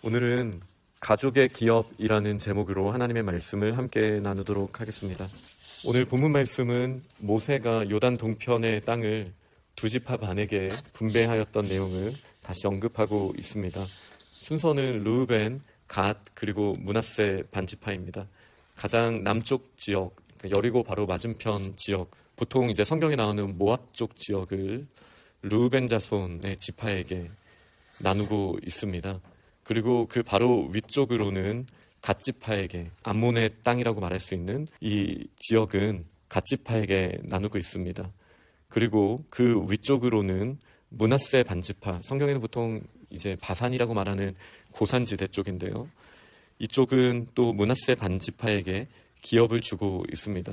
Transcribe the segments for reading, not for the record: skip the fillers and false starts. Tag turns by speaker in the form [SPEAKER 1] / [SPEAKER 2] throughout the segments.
[SPEAKER 1] 오늘은 가족의 기업이라는 제목으로 하나님의 말씀을 함께 나누도록 하겠습니다. 오늘 본문 말씀은 모세가 요단 동편의 땅을 두 지파 반에게 분배하였던 내용을 다시 언급하고 있습니다. 순서는 르우벤, 갓, 그리고 므낫세 반지파입니다. 가장 남쪽 지역, 여리고 바로 맞은편 지역, 보통 이제 성경에 나오는 모압 쪽 지역을 르우벤 자손의 지파에게 나누고 있습니다. 그리고 그 바로 위쪽으로는 갓지파에게, 암몬의 땅이라고 말할 수 있는 이 지역은 갓지파에게 나누고 있습니다. 그리고 그 위쪽으로는 므낫세 반지파, 성경에는 보통 이제 바산이라고 말하는 고산지대 쪽인데요. 이쪽은 또 므낫세 반지파에게 기업을 주고 있습니다.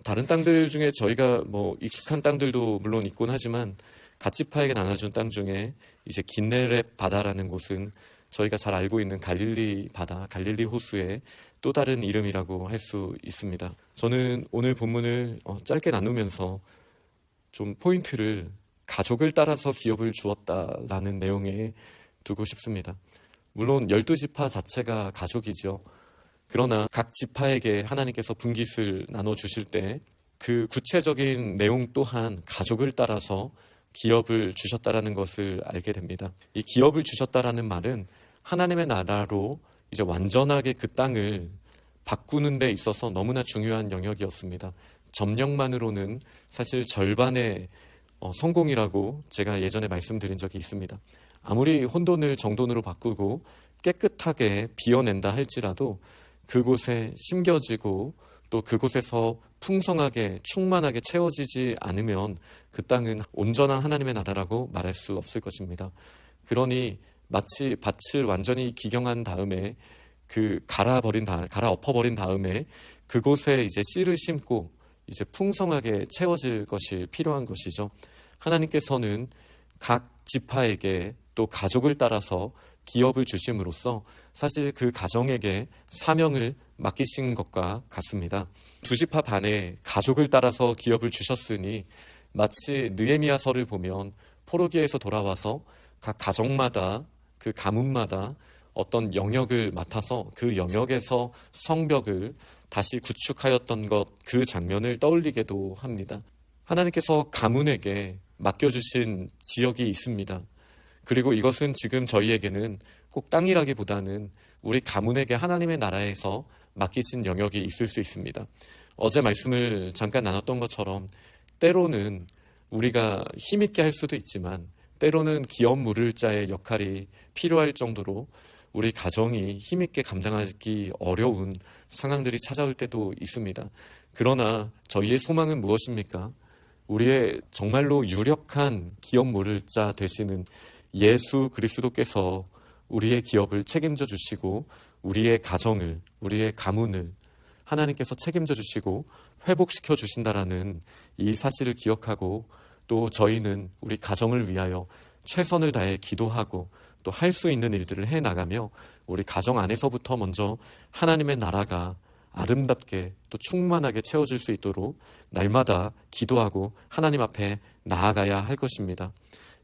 [SPEAKER 1] 다른 땅들 중에 저희가 익숙한 땅들도 물론 있곤 하지만 갓지파에게 나눠준 땅 중에 이제 긴네렛 바다라는 곳은 저희가 잘 알고 있는 갈릴리 바다, 갈릴리 호수의 또 다른 이름이라고 할 수 있습니다. 저는 오늘 본문을 짧게 나누면서 좀 포인트를 가족을 따라서 기업을 주었다라는 내용에 두고 싶습니다. 물론 12지파 자체가 가족이죠. 그러나 각 지파에게 하나님께서 분깃을 나눠주실 때 그 구체적인 내용 또한 가족을 따라서 기업을 주셨다라는 것을 알게 됩니다. 이 기업을 주셨다라는 말은 하나님의 나라로 이제 완전하게 그 땅을 바꾸는 데 있어서 너무나 중요한 영역이었습니다. 점령만으로는 사실 절반의 성공이라고 제가 예전에 말씀드린 적이 있습니다. 아무리 혼돈을 정돈으로 바꾸고 깨끗하게 비워낸다 할지라도 그곳에 심겨지고 또 그곳에서 풍성하게 충만하게 채워지지 않으면 그 땅은 온전한 하나님의 나라라고 말할 수 없을 것입니다. 그러니 마치 밭을 완전히 기경한 다음에 갈아엎어버린 다음에 그곳에 이제 씨를 심고 이제 풍성하게 채워질 것이 필요한 것이죠. 하나님께서는 각 지파에게 또 가족을 따라서 기업을 주심으로써 사실 그 가정에게 사명을 맡기신 것과 같습니다. 두 지파 반에 가족을 따라서 기업을 주셨으니 마치 느헤미야서를 보면 포로기에서 돌아와서 각 가정마다 그 가문마다 어떤 영역을 맡아서 그 영역에서 성벽을 다시 구축하였던 것, 그 장면을 떠올리게도 합니다. 하나님께서 가문에게 맡겨주신 지역이 있습니다. 그리고 이것은 지금 저희에게는 꼭 땅이라기보다는 우리 가문에게 하나님의 나라에서 맡기신 영역이 있을 수 있습니다. 어제 말씀을 잠깐 나눴던 것처럼 때로는 우리가 힘있게 할 수도 있지만 때로는 기업 물을 자의 역할이 필요할 정도로 우리 가정이 힘있게 감당하기 어려운 상황들이 찾아올 때도 있습니다. 그러나 저희의 소망은 무엇입니까? 우리의 정말로 유력한 기업 물을 자 되시는 예수 그리스도께서 우리의 기업을 책임져 주시고 우리의 가정을, 우리의 가문을 하나님께서 책임져 주시고 회복시켜 주신다라는 이 사실을 기억하고 또 저희는 우리 가정을 위하여 최선을 다해 기도하고 또 할 수 있는 일들을 해나가며 우리 가정 안에서부터 먼저 하나님의 나라가 아름답게 또 충만하게 채워질 수 있도록 날마다 기도하고 하나님 앞에 나아가야 할 것입니다.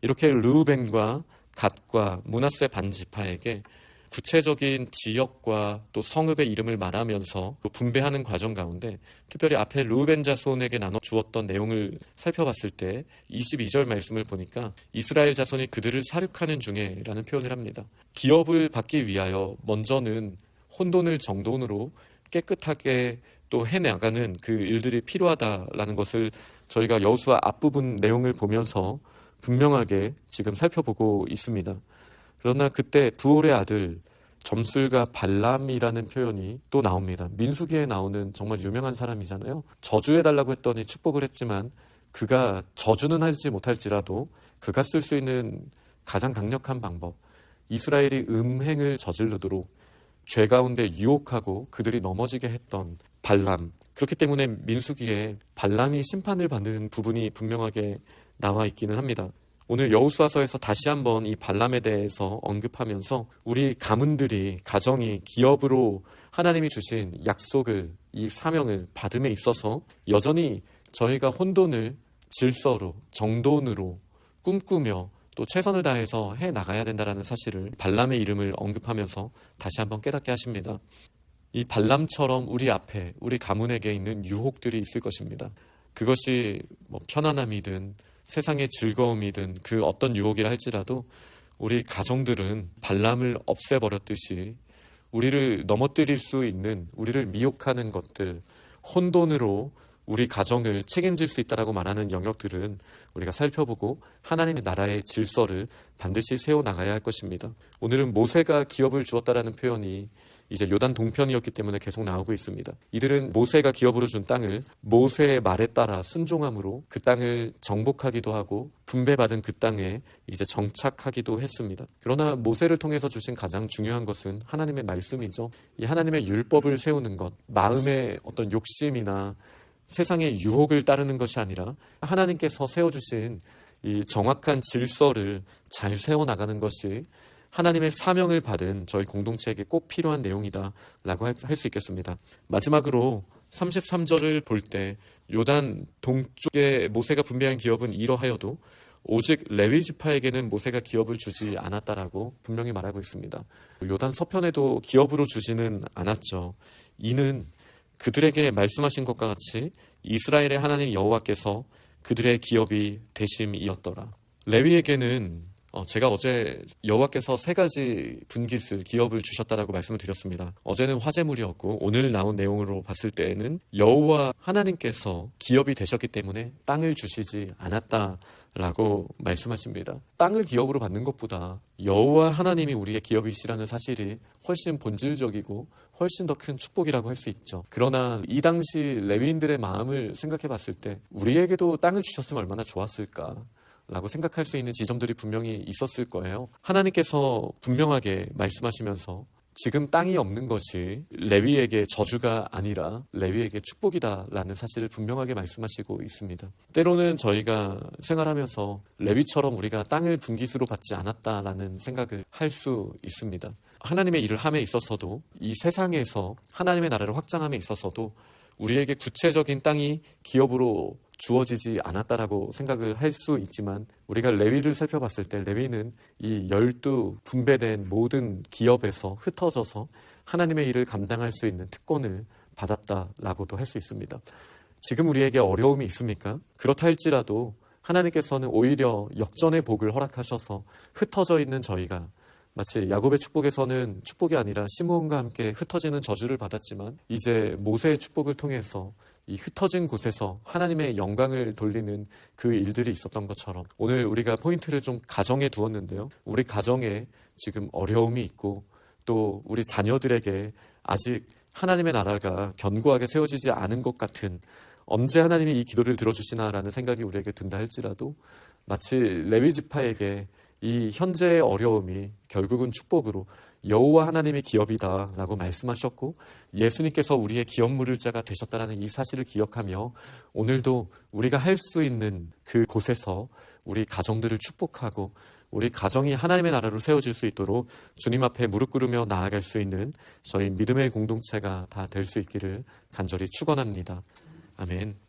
[SPEAKER 1] 이렇게 르우벤과 갓과 므낫세 반지파에게 구체적인 지역과 또 성읍의 이름을 말하면서 분배하는 과정 가운데 특별히 앞에 르우벤 자손에게 나눠 주었던 내용을 살펴봤을 때 22절 말씀을 보니까 이스라엘 자손이 그들을 사륙하는 중에 라는 표현을 합니다. 기업을 받기 위하여 먼저는 혼돈을 정돈으로 깨끗하게 또 해나가는 그 일들이 필요하다라는 것을 저희가 여호수아 앞부분 내용을 보면서 분명하게 지금 살펴보고 있습니다. 그러나 그때 두올의 아들 점술가 발람이라는 표현이 또 나옵니다. 민수기에 나오는 정말 유명한 사람이잖아요. 저주해달라고 했더니 축복을 했지만 그가 저주는 할지 못할지라도 그가 쓸 수 있는 가장 강력한 방법, 이스라엘이 음행을 저지르도록 죄 가운데 유혹하고 그들이 넘어지게 했던 발람. 그렇기 때문에 민수기에 발람이 심판을 받는 부분이 분명하게 나와 있기는 합니다. 오늘 여호수아서에서 다시 한번 이 발람에 대해서 언급하면서 우리 가문들이, 가정이 기업으로 하나님이 주신 약속을, 이 사명을 받음에 있어서 여전히 저희가 혼돈을 질서로, 정돈으로 꿈꾸며 또 최선을 다해서 해 나가야 된다는 사실을 발람의 이름을 언급하면서 다시 한번 깨닫게 하십니다. 이 발람처럼 우리 앞에, 우리 가문에게 있는 유혹들이 있을 것입니다. 그것이 편안함이든 세상의 즐거움이든 그 어떤 유혹이라 할지라도 우리 가정들은 발람을 없애버렸듯이 우리를 넘어뜨릴 수 있는, 우리를 미혹하는 것들, 혼돈으로 우리 가정을 책임질 수 있다라고 말하는 영역들은 우리가 살펴보고 하나님의 나라의 질서를 반드시 세워나가야 할 것입니다. 오늘은 모세가 기업을 주었다라는 표현이 이제 요단 동편이었기 때문에 계속 나오고 있습니다. 이들은 모세가 기업으로 준 땅을 모세의 말에 따라 순종함으로 그 땅을 정복하기도 하고 분배받은 그 땅에 이제 정착하기도 했습니다. 그러나 모세를 통해서 주신 가장 중요한 것은 하나님의 말씀이죠. 이 하나님의 율법을 세우는 것, 마음의 어떤 욕심이나 세상의 유혹을 따르는 것이 아니라 하나님께서 세워주신 이 정확한 질서를 잘 세워나가는 것이 하나님의 사명을 받은 저희 공동체에게 꼭 필요한 내용이다라고 할 수 있겠습니다. 마지막으로 33절을 볼 때 요단 동쪽에 모세가 분배한 기업은 이러하여도 오직 레위 지파에게는 모세가 기업을 주지 않았다라고 분명히 말하고 있습니다. 요단 서편에도 기업으로 주지는 않았죠. 이는 그들에게 말씀하신 것과 같이 이스라엘의 하나님 여호와께서 그들의 기업이 되심이었더라. 레위에게는 제가 어제 여호와께서 3가지 분깃을, 기업을 주셨다라고 말씀을 드렸습니다. 어제는 화제물이었고 오늘 나온 내용으로 봤을 때에는 여호와 하나님께서 기업이 되셨기 때문에 땅을 주시지 않았다라고 말씀하십니다. 땅을 기업으로 받는 것보다 여호와 하나님이 우리의 기업이시라는 사실이 훨씬 본질적이고 훨씬 더 큰 축복이라고 할 수 있죠. 그러나 이 당시 레위인들의 마음을 생각해 봤을 때 우리에게도 땅을 주셨으면 얼마나 좋았을까 라고 생각할 수 있는 지점들이 분명히 있었을 거예요. 하나님께서 분명하게 말씀하시면서 지금 땅이 없는 것이 레위에게 저주가 아니라 레위에게 축복이다라는 사실을 분명하게 말씀하시고 있습니다. 때로는 저희가 생활하면서 레위처럼 우리가 땅을 분깃으로 받지 않았다라는 생각을 할 수 있습니다. 하나님의 일을 함에 있어서도 이 세상에서 하나님의 나라를 확장함에 있어서도 우리에게 구체적인 땅이 기업으로 주어지지 않았다라고 생각을 할 수 있지만 우리가 레위를 살펴봤을 때 레위는 이 12 분배된 모든 기업에서 흩어져서 하나님의 일을 감당할 수 있는 특권을 받았다라고도 할 수 있습니다. 지금 우리에게 어려움이 있습니까? 그렇다 할지라도 하나님께서는 오히려 역전의 복을 허락하셔서 흩어져 있는 저희가 마치 야곱의 축복에서는 축복이 아니라 시므온과 함께 흩어지는 저주를 받았지만 이제 모세의 축복을 통해서 이 흩어진 곳에서 하나님의 영광을 돌리는 그 일들이 있었던 것처럼 오늘 우리가 포인트를 좀 가정에 두었는데요. 우리 가정에 지금 어려움이 있고 또 우리 자녀들에게 아직 하나님의 나라가 견고하게 세워지지 않은 것 같은 언제 하나님이 이 기도를 들어주시나라는 생각이 우리에게 든다 할지라도 마치 레위 지파에게 이 현재의 어려움이 결국은 축복으로 여호와 하나님의 기업이다라고 말씀하셨고 예수님께서 우리의 기업 물을 자가 되셨다는 이 사실을 기억하며 오늘도 우리가 할 수 있는 그 곳에서 우리 가정들을 축복하고 우리 가정이 하나님의 나라로 세워질 수 있도록 주님 앞에 무릎 꿇으며 나아갈 수 있는 저희 믿음의 공동체가 다 될 수 있기를 간절히 축원합니다. 아멘.